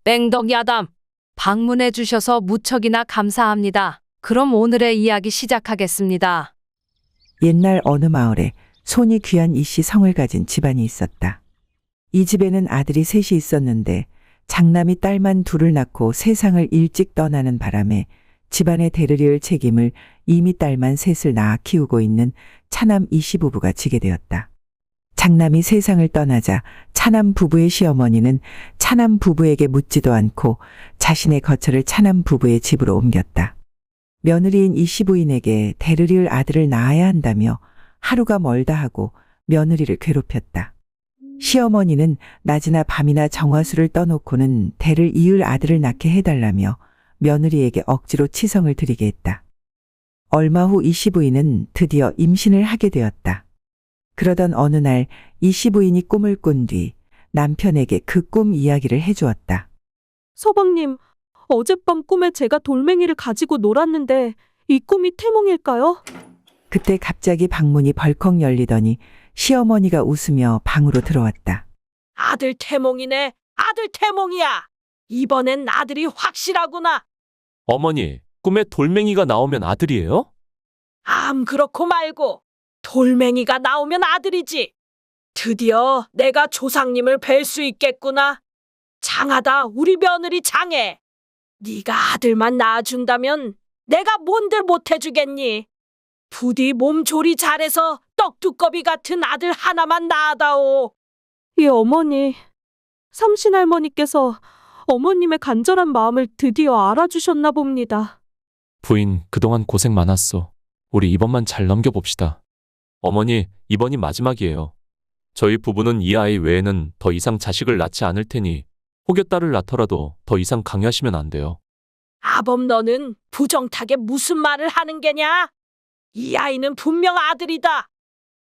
뺑덕야담. 방문해 주셔서 무척이나 감사합니다. 그럼 오늘의 이야기 시작하겠습니다. 옛날 어느 마을에 손이 귀한 이씨 성을 가진 집안이 있었다. 이 집에는 아들이 셋이 있었는데 장남이 딸만 둘을 낳고 세상을 일찍 떠나는 바람에 집안의 대를 이을 책임을 이미 딸만 셋을 낳아 키우고 있는 차남 이씨 부부가 지게 되었다. 장남이 세상을 떠나자 차남 부부의 시어머니는 차남 부부에게 묻지도 않고 자신의 거처를 차남 부부의 집으로 옮겼다. 며느리인 이씨 부인에게 대를 이을 아들을 낳아야 한다며 하루가 멀다 하고 며느리를 괴롭혔다. 시어머니는 낮이나 밤이나 정화수를 떠놓고는 대를 이을 아들을 낳게 해달라며 며느리에게 억지로 치성을 드리게 했다. 얼마 후 이씨 부인은 드디어 임신을 하게 되었다. 그러던 어느 날 이씨 부인이 꿈을 꾼 뒤 남편에게 그 꿈 이야기를 해주었다. 서방님, 어젯밤 꿈에 제가 돌멩이를 가지고 놀았는데 이 꿈이 태몽일까요? 그때 갑자기 방문이 벌컥 열리더니 시어머니가 웃으며 방으로 들어왔다. 아들 태몽이네. 아들 태몽이야. 이번엔 아들이 확실하구나. 어머니, 꿈에 돌멩이가 나오면 아들이에요? 그렇고 말고 돌멩이가 나오면 아들이지. 드디어 내가 조상님을 뵐 수 있겠구나. 장하다 우리 며느리 장해. 네가 아들만 낳아준다면 내가 뭔들 못해주겠니. 부디 몸조리 잘해서 떡두꺼비 같은 아들 하나만 낳아다오. 예, 어머니. 삼신할머니께서 어머님의 간절한 마음을 드디어 알아주셨나 봅니다. 부인, 그동안 고생 많았어. 우리 이번만 잘 넘겨봅시다. 어머니, 이번이 마지막이에요. 저희 부부는 이 아이 외에는 더 이상 자식을 낳지 않을 테니 혹여 딸을 낳더라도 더 이상 강요하시면 안 돼요. 아범 너는 부정타게 무슨 말을 하는 게냐? 이 아이는 분명 아들이다.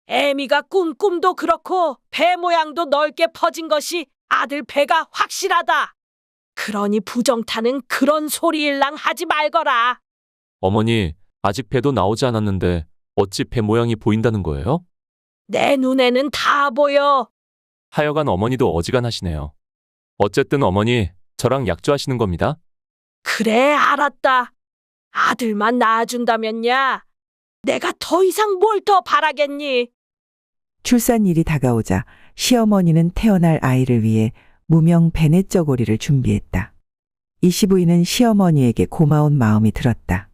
애미가 꾼 꿈도 그렇고 배 모양도 넓게 퍼진 것이 아들 배가 확실하다. 그러니 부정타는 그런 소리일랑 하지 말거라. 어머니, 아직 배도 나오지 않았는데 어찌 배 모양이 보인다는 거예요? 내 눈에는 다 보여. 하여간 어머니도 어지간하시네요. 어쨌든 어머니, 저랑 약조하시는 겁니다. 그래, 알았다. 아들만 낳아준다면야. 내가 더 이상 뭘 더 바라겠니? 출산일이 다가오자 시어머니는 태어날 아이를 위해 무명 베넷저고리를 준비했다. 이씨 부인은 시어머니에게 고마운 마음이 들었다.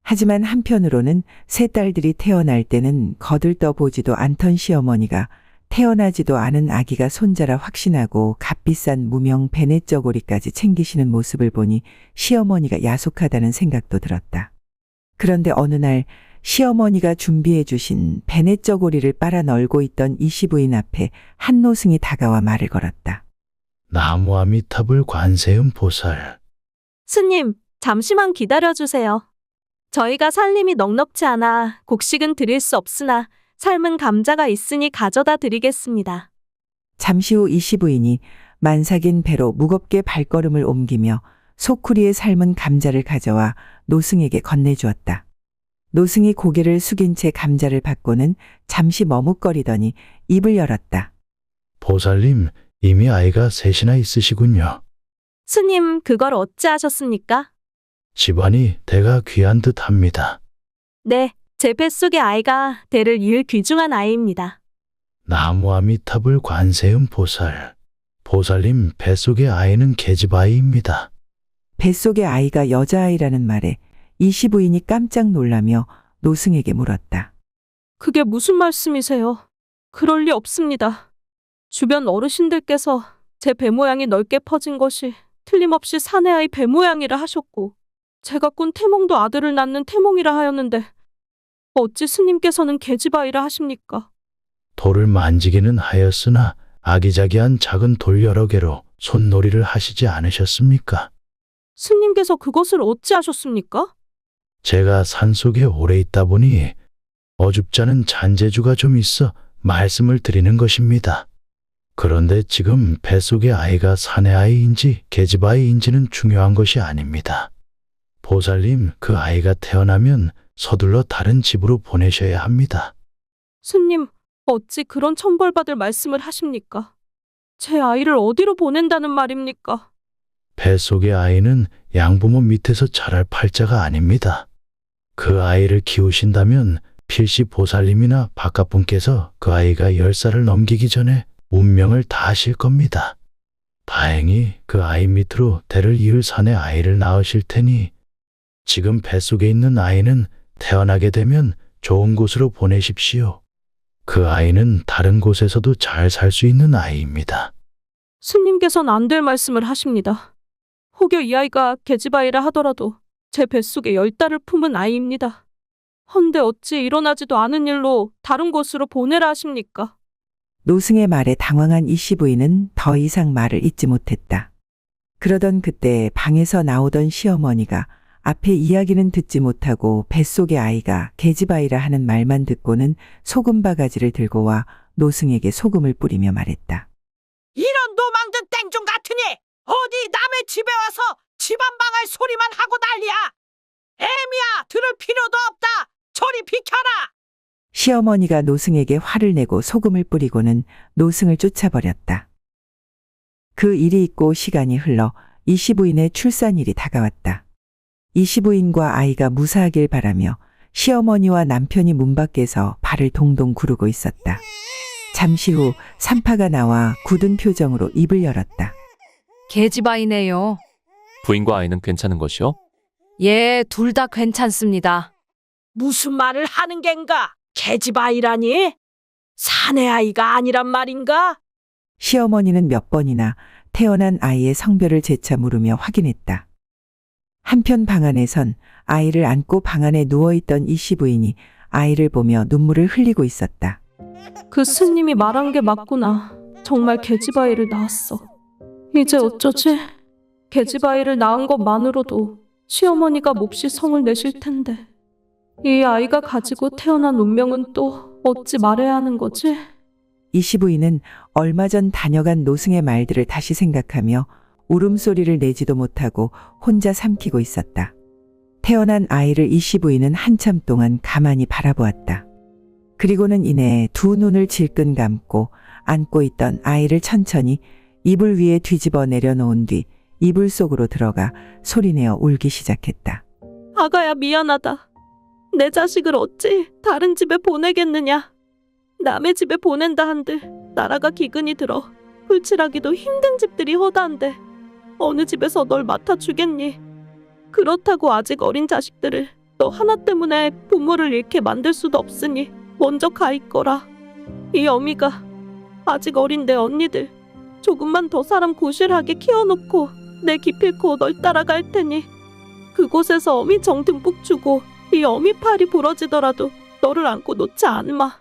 하지만 한편으로는 세 딸들이 태어날 때는 거들떠 보지도 않던 시어머니가 태어나지도 않은 아기가 손자라 확신하고 값비싼 무명 베넷저고리까지 챙기시는 모습을 보니 시어머니가 야속하다는 생각도 들었다. 그런데 어느 날 시어머니가 준비해 주신 베넷저고리를 빨아 널고 있던 이씨 부인 앞에 한 노승이 다가와 말을 걸었다. 나무아미타불 관세음 보살. 스님, 잠시만 기다려주세요. 저희가 살림이 넉넉지 않아 곡식은 드릴 수 없으나 삶은 감자가 있으니 가져다 드리겠습니다. 잠시 후 이씨 부인이 만삭인 배로 무겁게 발걸음을 옮기며 소쿠리에 삶은 감자를 가져와 노승에게 건네주었다. 노승이 고개를 숙인 채 감자를 받고는 잠시 머뭇거리더니 입을 열었다. 보살님, 이미 아이가 셋이나 있으시군요. 스님, 그걸 어찌하셨습니까? 집안이 대가 귀한 듯 합니다. 네, 제 뱃속의 아이가 대를 이을 귀중한 아이입니다. 나무아미타불 관세음 보살. 보살님 뱃속의 아이는 계집아이입니다. 뱃속의 아이가 여자아이라는 말에 이씨 부인이 깜짝 놀라며 노승에게 물었다. 그게 무슨 말씀이세요? 그럴 리 없습니다. 주변 어르신들께서 제 배 모양이 넓게 퍼진 것이 틀림없이 사내아이 배 모양이라 하셨고 제가 꾼 태몽도 아들을 낳는 태몽이라 하였는데 어찌 스님께서는 계집아이라 하십니까? 돌을 만지기는 하였으나 아기자기한 작은 돌 여러 개로 손놀이를 하시지 않으셨습니까? 스님께서 그것을 어찌하셨습니까? 제가 산속에 오래 있다 보니 어줍잖은 잔재주가 좀 있어 말씀을 드리는 것입니다. 그런데 지금 뱃속의 아이가 사내아이인지 계집아이인지는 중요한 것이 아닙니다. 보살님, 그 아이가 태어나면 서둘러 다른 집으로 보내셔야 합니다. 스님, 어찌 그런 천벌받을 말씀을 하십니까? 제 아이를 어디로 보낸다는 말입니까? 뱃속의 아이는 양부모 밑에서 자랄 팔자가 아닙니다. 그 아이를 키우신다면 필시 보살님이나 바깥분께서 그 아이가 10살을 넘기기 전에 운명을 다 하실 겁니다. 다행히 그 아이 밑으로 대를 이을 산의 아이를 낳으실 테니 지금 뱃속에 있는 아이는 태어나게 되면 좋은 곳으로 보내십시오. 그 아이는 다른 곳에서도 잘 살 수 있는 아이입니다. 스님께서는 안 될 말씀을 하십니다. 혹여 이 아이가 계집아이라 하더라도 제 뱃속에 10달을 품은 아이입니다. 헌데 어찌 일어나지도 않은 일로 다른 곳으로 보내라 하십니까? 노승의 말에 당황한 이씨 부인은 더 이상 말을 잇지 못했다. 그러던 그때 방에서 나오던 시어머니가 앞에 이야기는 듣지 못하고 뱃속의 아이가 계집아이라 하는 말만 듣고는 소금 바가지를 들고 와 노승에게 소금을 뿌리며 말했다. 이런 노망든 땡중 같으니 어디 남의 집에 와서 집안 망할 소리만 하고 난리야. 애미야, 들을 필요도 없다. 저리 비켜라. 시어머니가 노승에게 화를 내고 소금을 뿌리고는 노승을 쫓아버렸다. 그 일이 있고 시간이 흘러 이씨 부인의 출산일이 다가왔다. 이씨 부인과 아이가 무사하길 바라며 시어머니와 남편이 문 밖에서 발을 동동 구르고 있었다. 잠시 후 산파가 나와 굳은 표정으로 입을 열었다. 계집아이네요. 부인과 아이는 괜찮은 것이요? 예, 둘 다 괜찮습니다. 무슨 말을 하는 겐가? 계집아이라니? 사내 아이가 아니란 말인가? 시어머니는 몇 번이나 태어난 아이의 성별을 재차 물으며 확인했다. 한편 방 안에선 아이를 안고 방 안에 누워있던 이씨 부인이 아이를 보며 눈물을 흘리고 있었다. 그 스님이 말한 게 맞구나. 정말 계집아이를 낳았어. 이제 어쩌지? 계집아이를 낳은 것만으로도 시어머니가 몹시 성을 내실 텐데 이 아이가 가지고 태어난 운명은 또 어찌 말해야 하는 거지? 이씨 부인은 얼마 전 다녀간 노승의 말들을 다시 생각하며 울음소리를 내지도 못하고 혼자 삼키고 있었다. 태어난 아이를 이씨 부인은 한참 동안 가만히 바라보았다. 그리고는 이내 두 눈을 질끈 감고 안고 있던 아이를 천천히 이불 위에 뒤집어 내려놓은 뒤 이불 속으로 들어가 소리내어 울기 시작했다. 아가야, 미안하다. 내 자식을 어찌 다른 집에 보내겠느냐. 남의 집에 보낸다 한들 나라가 기근이 들어 훌칠하기도 힘든 집들이 허다한데 어느 집에서 널 맡아주겠니? 그렇다고 아직 어린 자식들을 너 하나 때문에 부모를 잃게 만들 수도 없으니 먼저 가 있거라. 이 어미가 아직 어린 내 언니들 조금만 더 사람 고실하게 키워놓고 내 기필코 널 따라갈 테니 그곳에서 어미 정 듬뿍 주고 이 어미 팔이 부러지더라도 너를 안고 놓지 않마.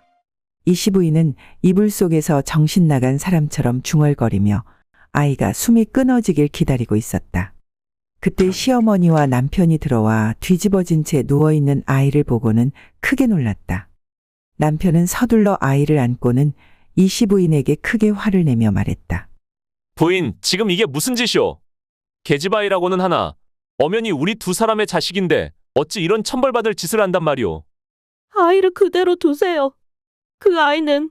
이씨 부인은 이불 속에서 정신 나간 사람처럼 중얼거리며 아이가 숨이 끊어지길 기다리고 있었다. 그때 시어머니와 남편이 들어와 뒤집어진 채 누워있는 아이를 보고는 크게 놀랐다. 남편은 서둘러 아이를 안고는 이씨 부인에게 크게 화를 내며 말했다. 부인, 지금 이게 무슨 짓이오? 계집아이라고는 하나 엄연히 우리 두 사람의 자식인데 어찌 이런 천벌받을 짓을 한단 말이오? 아이를 그대로 두세요. 그 아이는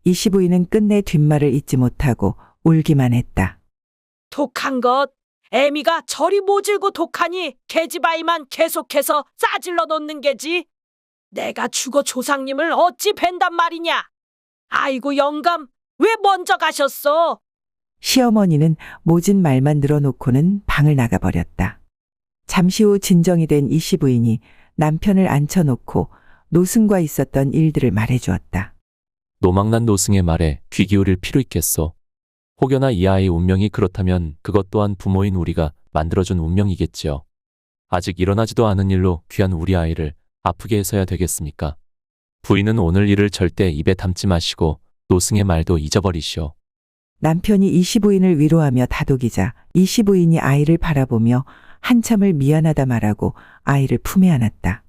이씨 부인은 끝내 뒷말을 잇지 못하고 울기만 했다. 독한 것. 애미가 저리 모질고 독하니 계집아이만 계속해서 싸질러 놓는 게지. 내가 죽어 조상님을 어찌 뵌단 말이냐. 아이고 영감, 왜 먼저 가셨어? 시어머니는 모진 말만 늘어놓고는 방을 나가버렸다. 잠시 후 진정이 된 이씨 부인이 남편을 앉혀놓고 노승과 있었던 일들을 말해주었다. 노망난 노승의 말에 귀 기울일 필요 있겠소. 혹여나 이 아이의 운명이 그렇다면 그것 또한 부모인 우리가 만들어준 운명이겠지요. 아직 일어나지도 않은 일로 귀한 우리 아이를 아프게 해서야 되겠습니까? 부인은 오늘 일을 절대 입에 담지 마시고 노승의 말도 잊어버리시오. 남편이 이씨 부인을 위로하며 다독이자 이씨 부인이 아이를 바라보며 한참을 미안하다 말하고 아이를 품에 안았다.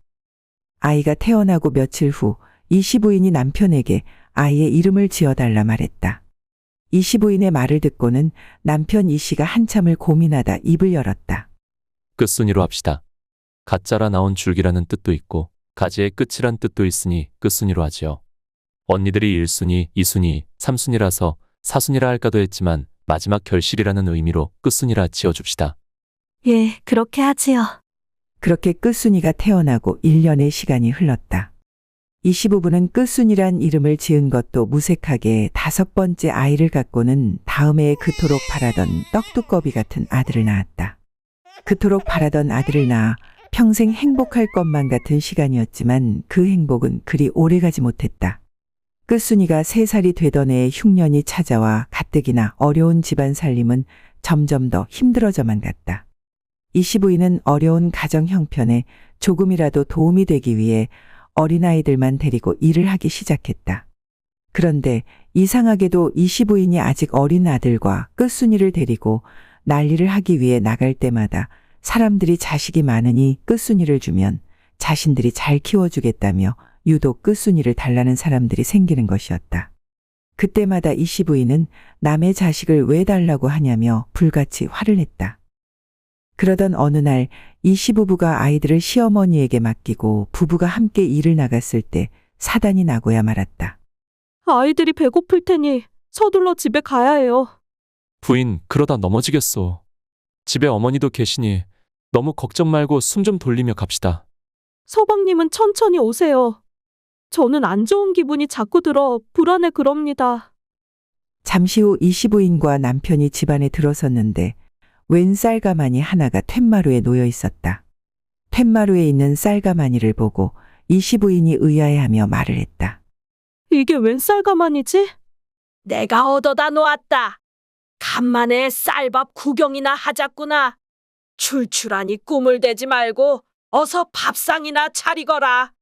아이가 태어나고 며칠 후 이씨 부인이 남편에게 아이의 이름을 지어달라 말했다. 이씨 부인의 말을 듣고는 남편 이씨가 한참을 고민하다 입을 열었다. 끝순이로 합시다. 가짜라 나온 줄기라는 뜻도 있고 가지의 끝이란 뜻도 있으니 끝순이로 하지요. 언니들이 1순위, 2순위, 3순위라서 4순위라 할까도 했지만 마지막 결실이라는 의미로 끝순이라 지어줍시다. 예, 그렇게 하지요. 그렇게 끝순이가 태어나고 1년의 시간이 흘렀다. 이 시부부는 끝순이란 이름을 지은 것도 무색하게 5번째 아이를 갖고는 다음 해에 그토록 바라던 떡두꺼비 같은 아들을 낳았다. 그토록 바라던 아들을 낳아 평생 행복할 것만 같은 시간이었지만 그 행복은 그리 오래가지 못했다. 끝순이가 3살이 되던 해에 흉년이 찾아와 가뜩이나 어려운 집안 살림은 점점 더 힘들어져만 갔다. 이 시부인은 어려운 가정 형편에 조금이라도 도움이 되기 위해 어린아이들만 데리고 일을 하기 시작했다. 그런데 이상하게도 이 시부인이 아직 어린 아들과 끝순이를 데리고 난리를 하기 위해 나갈 때마다 사람들이 자식이 많으니 끝순이를 주면 자신들이 잘 키워주겠다며 유독 끝순이를 달라는 사람들이 생기는 것이었다. 그때마다 이 시부인은 남의 자식을 왜 달라고 하냐며 불같이 화를 냈다. 그러던 어느 날 이 시부부가 아이들을 시어머니에게 맡기고 부부가 함께 일을 나갔을 때 사단이 나고야 말았다. 아이들이 배고플 테니 서둘러 집에 가야 해요. 부인, 그러다 넘어지겠소. 집에 어머니도 계시니 너무 걱정 말고 숨 좀 돌리며 갑시다. 서방님은 천천히 오세요. 저는 안 좋은 기분이 자꾸 들어 불안해 그럽니다. 잠시 후 이 시부인과 남편이 집안에 들어섰는데 웬 쌀가마니 하나가 툇마루에 놓여 있었다. 툇마루에 있는 쌀가마니를 보고 이 시부인이 의아해하며 말을 했다. 이게 웬 쌀가마니지? 내가 얻어다 놓았다. 간만에 쌀밥 구경이나 하자꾸나. 출출하니 꿈을 대지 말고 어서 밥상이나 차리거라.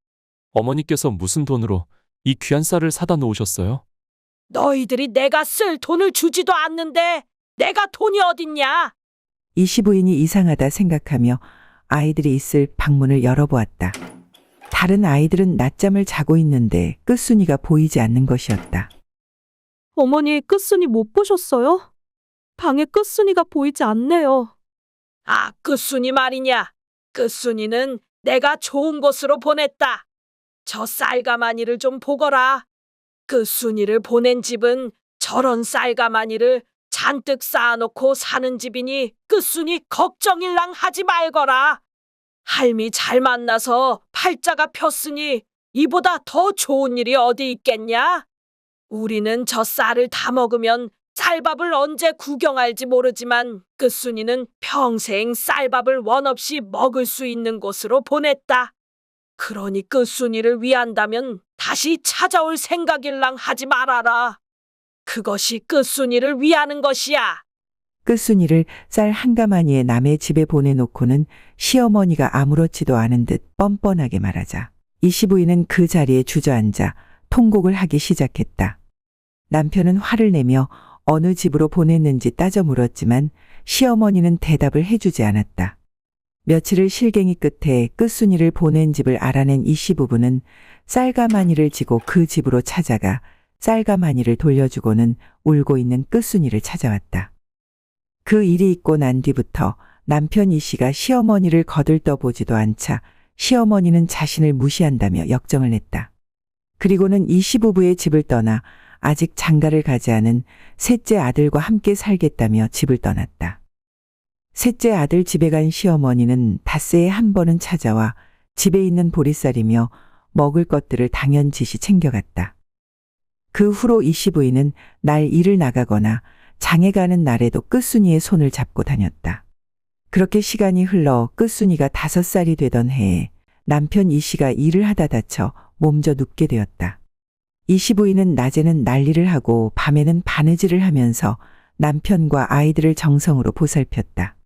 어머니께서 무슨 돈으로 이 귀한 쌀을 사다 놓으셨어요? 너희들이 내가 쓸 돈을 주지도 않는데 내가 돈이 어딨냐? 이 시부인이 이상하다 생각하며 아이들이 있을 방문을 열어보았다. 다른 아이들은 낮잠을 자고 있는데 끝순이가 보이지 않는 것이었다. 어머니 끝순이 못 보셨어요? 방에 끝순이가 보이지 않네요. 아, 끝순이 말이냐? 끝순이는 내가 좋은 곳으로 보냈다. 저 쌀가마니를 좀 보거라. 끝순이를 보낸 집은 저런 쌀가마니를 잔뜩 쌓아놓고 사는 집이니 끝순이 걱정일랑 하지 말거라. 할미 잘 만나서 팔자가 폈으니 이보다 더 좋은 일이 어디 있겠냐? 우리는 저 쌀을 다 먹으면 쌀밥을 언제 구경할지 모르지만 끝순이는 평생 쌀밥을 원 없이 먹을 수 있는 곳으로 보냈다. 그러니 끝순이를 위한다면 다시 찾아올 생각일랑 하지 말아라. 그것이 끝순이를 위하는 것이야. 끝순이를 쌀 한 가마니에 남의 집에 보내놓고는 시어머니가 아무렇지도 않은 듯 뻔뻔하게 말하자 이 시부인은 그 자리에 주저앉아 통곡을 하기 시작했다. 남편은 화를 내며 어느 집으로 보냈는지 따져 물었지만 시어머니는 대답을 해주지 않았다. 며칠을 실갱이 끝에 끝순이를 보낸 집을 알아낸 이 시부부는 쌀가마니를 지고 그 집으로 찾아가 쌀가마니를 돌려주고는 울고 있는 끝순이를 찾아왔다. 그 일이 있고 난 뒤부터 남편 이 씨가 시어머니를 거들떠보지도 않자 시어머니는 자신을 무시한다며 역정을 냈다. 그리고는 이 시부부의 집을 떠나 아직 장가를 가지 않은 셋째 아들과 함께 살겠다며 집을 떠났다. 셋째 아들 집에 간 시어머니는 닷새에 한 번은 찾아와 집에 있는 보리쌀이며 먹을 것들을 당연지시 챙겨갔다. 그 후로 이 시부인은 날 일을 나가거나 장에 가는 날에도 끝순이의 손을 잡고 다녔다. 그렇게 시간이 흘러 끝순이가 5살이 되던 해에 남편 이 씨가 일을 하다 다쳐 몸져 눕게 되었다. 이 시부인은 낮에는 난리를 하고 밤에는 바느질을 하면서 남편과 아이들을 정성으로 보살폈다.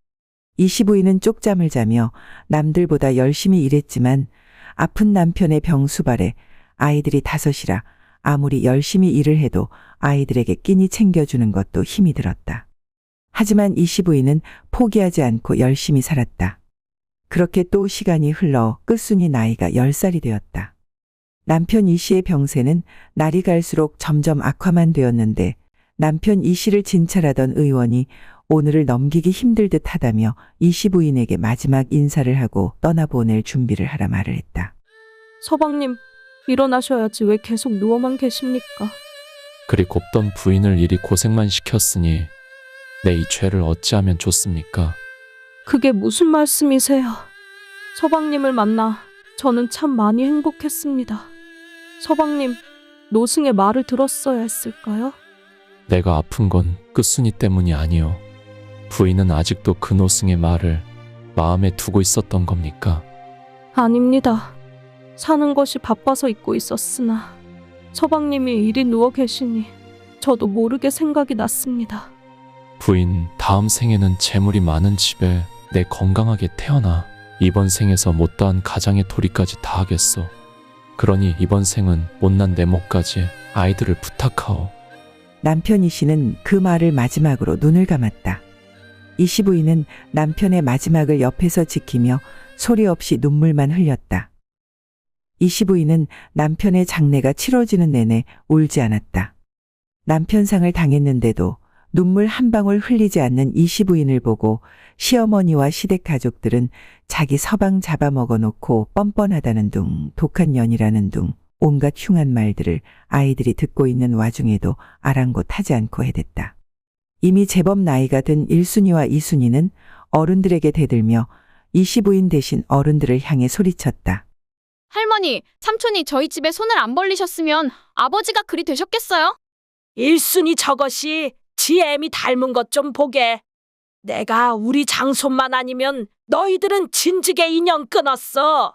이 시부인은 쪽잠을 자며 남들보다 열심히 일했지만 아픈 남편의 병수발에 아이들이 5이라 아무리 열심히 일을 해도 아이들에게 끼니 챙겨주는 것도 힘이 들었다. 하지만 이 시부인은 포기하지 않고 열심히 살았다. 그렇게 또 시간이 흘러 끝순이 나이가 10살이 되었다. 남편 이 씨의 병세는 날이 갈수록 점점 악화만 되었는데 남편 이 씨를 진찰하던 의원이 오늘을 넘기기 힘들 듯 하다며 이 시부인에게 마지막 인사를 하고 떠나보낼 준비를 하라 말을 했다. 서방님, 일어나셔야지 왜 계속 누워만 계십니까? 그리 곱던 부인을 이리 고생만 시켰으니 내 이 죄를 어찌하면 좋습니까? 그게 무슨 말씀이세요? 서방님을 만나 저는 참 많이 행복했습니다. 서방님, 노승의 말을 들었어야 했을까요? 내가 아픈 건 끝순이 때문이 아니오. 부인은 아직도 그 노승의 말을 마음에 두고 있었던 겁니까? 아닙니다. 사는 것이 바빠서 잊고 있었으나 서방님이 이리 누워 계시니 저도 모르게 생각이 났습니다. 부인, 다음 생에는 재물이 많은 집에 내 건강하게 태어나 이번 생에서 못다한 가장의 도리까지 다하겠소. 그러니 이번 생은 못난 내 목까지 아이들을 부탁하오. 남편 이 씨는 그 말을 마지막으로 눈을 감았다. 이 씨 부인은 남편의 마지막을 옆에서 지키며 소리 없이 눈물만 흘렸다. 이 씨 부인은 남편의 장례가 치러지는 내내 울지 않았다. 남편 상을 당했는데도 눈물 한 방울 흘리지 않는 이 씨 부인을 보고 시어머니와 시댁 가족들은 자기 서방 잡아먹어 놓고 뻔뻔하다는 둥, 독한 년이라는 둥, 온갖 흉한 말들을 아이들이 듣고 있는 와중에도 아랑곳하지 않고 해댔다. 이미 제법 나이가 든 1순위와 2순위는 어른들에게 대들며 이 씨 부인 대신 어른들을 향해 소리쳤다. 할머니, 삼촌이 저희 집에 손을 안 벌리셨으면 아버지가 그리 되셨겠어요? 1순위 저것이 지 애미 닮은 것 좀 보게. 내가 우리 장손만 아니면 너희들은 진즉에 인연 끊었어.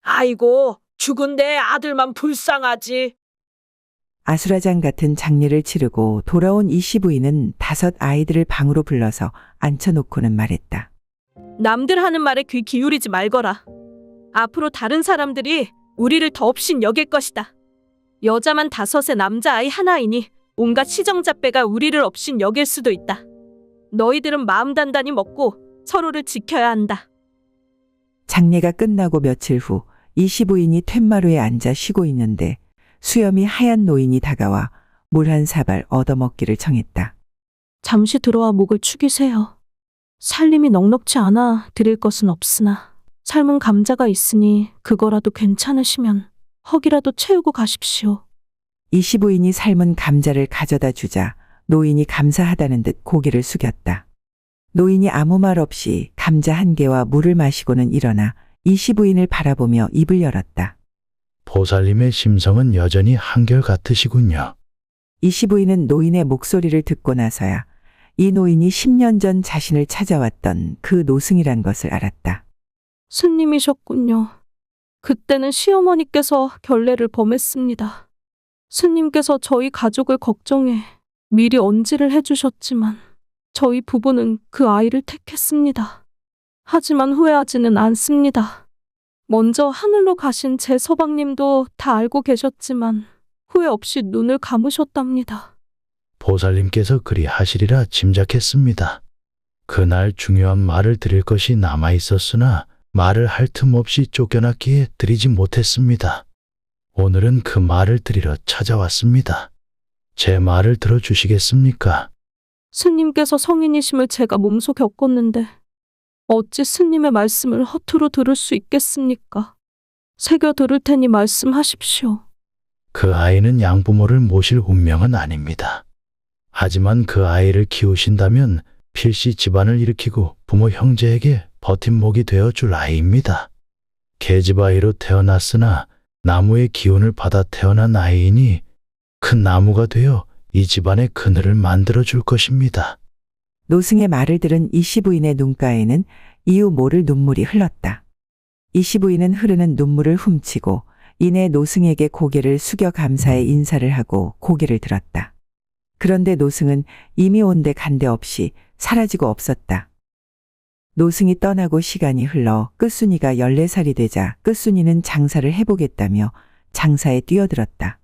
아이고, 죽은 내 아들만 불쌍하지. 아수라장 같은 장례를 치르고 돌아온 이 씨 부인은 5 아이들을 방으로 불러서 앉혀놓고는 말했다. 남들 하는 말에 귀 기울이지 말거라. 앞으로 다른 사람들이 우리를 더없이 여길 것이다. 여자만 5에 남자아이 하나이니 온갖 시정잡배가 우리를 없인 여길 수도 있다. 너희들은 마음 단단히 먹고 서로를 지켜야 한다. 장례가 끝나고 며칠 후 이 씨 부인이 툇마루에 앉아 쉬고 있는데 수염이 하얀 노인이 다가와 물 한 사발 얻어먹기를 청했다. 잠시 들어와 목을 축이세요. 살림이 넉넉지 않아 드릴 것은 없으나 삶은 감자가 있으니 그거라도 괜찮으시면 헉이라도 채우고 가십시오. 이 씨 부인이 삶은 감자를 가져다 주자 노인이 감사하다는 듯 고개를 숙였다. 노인이 아무 말 없이 감자 1개와 물을 마시고는 일어나 이 씨 부인을 바라보며 입을 열었다. 보살님의 심성은 여전히 한결같으시군요. 이 씨 부인은 노인의 목소리를 듣고 나서야 이 노인이 10년 전 자신을 찾아왔던 그 노승이란 것을 알았다. 스님이셨군요. 그때는 시어머니께서 결례를 범했습니다. 스님께서 저희 가족을 걱정해 미리 언지를 해주셨지만 저희 부부는 그 아이를 택했습니다. 하지만 후회하지는 않습니다. 먼저 하늘로 가신 제 서방님도 다 알고 계셨지만 후회 없이 눈을 감으셨답니다. 보살님께서 그리 하시리라 짐작했습니다. 그날 중요한 말을 드릴 것이 남아 있었으나 말을 할 틈 없이 쫓겨났기에 드리지 못했습니다. 오늘은 그 말을 드리러 찾아왔습니다. 제 말을 들어주시겠습니까? 스님께서 성인이심을 제가 몸소 겪었는데 어찌 스님의 말씀을 허투루 들을 수 있겠습니까? 새겨 들을 테니 말씀하십시오. 그 아이는 양부모를 모실 운명은 아닙니다. 하지만 그 아이를 키우신다면 필시 집안을 일으키고 부모 형제에게 버팀목이 되어줄 아이입니다. 계집아이로 태어났으나 나무의 기운을 받아 태어난 아이이니 큰 나무가 되어 이 집안의 그늘을 만들어줄 것입니다. 노승의 말을 들은 이 씨 부인의 눈가에는 이유 모를 눈물이 흘렀다. 이 씨 부인은 흐르는 눈물을 훔치고 이내 노승에게 고개를 숙여 감사의 인사를 하고 고개를 들었다. 그런데 노승은 이미 온데 간데 없이 사라지고 없었다. 노승이 떠나고 시간이 흘러 끝순이가 14살이 되자 끝순이는 장사를 해보겠다며 장사에 뛰어들었다.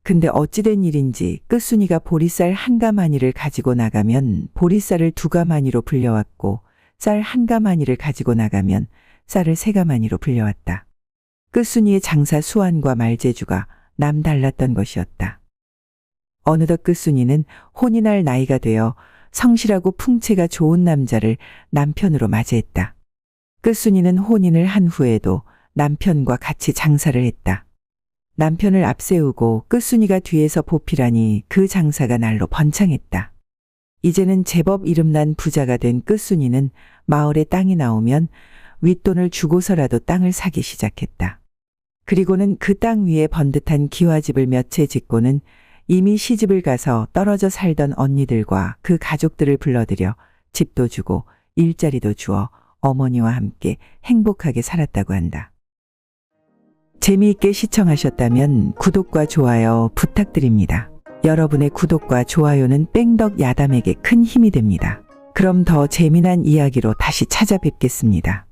근데 어찌된 일인지 끝순이가 보리쌀 1가마니를 가지고 나가면 보리쌀을 2가마니로 불려왔고 쌀 1가마니를 가지고 나가면 쌀을 3가마니로 불려왔다. 끝순이의 장사 수완과 말재주가 남달랐던 것이었다. 어느덧 끝순이는 혼이 날 나이가 되어 성실하고 풍채가 좋은 남자를 남편으로 맞이했다. 끝순이는 혼인을 한 후에도 남편과 같이 장사를 했다. 남편을 앞세우고 끝순이가 뒤에서 보필하니 그 장사가 날로 번창했다. 이제는 제법 이름난 부자가 된 끝순이는 마을에 땅이 나오면 윗돈을 주고서라도 땅을 사기 시작했다. 그리고는 그 땅 위에 번듯한 기와집을 몇 채 짓고는 이미 시집을 가서 떨어져 살던 언니들과 그 가족들을 불러들여 집도 주고 일자리도 주어 어머니와 함께 행복하게 살았다고 한다. 재미있게 시청하셨다면 구독과 좋아요 부탁드립니다. 여러분의 구독과 좋아요는 뺑덕 야담에게 큰 힘이 됩니다. 그럼 더 재미난 이야기로 다시 찾아뵙겠습니다.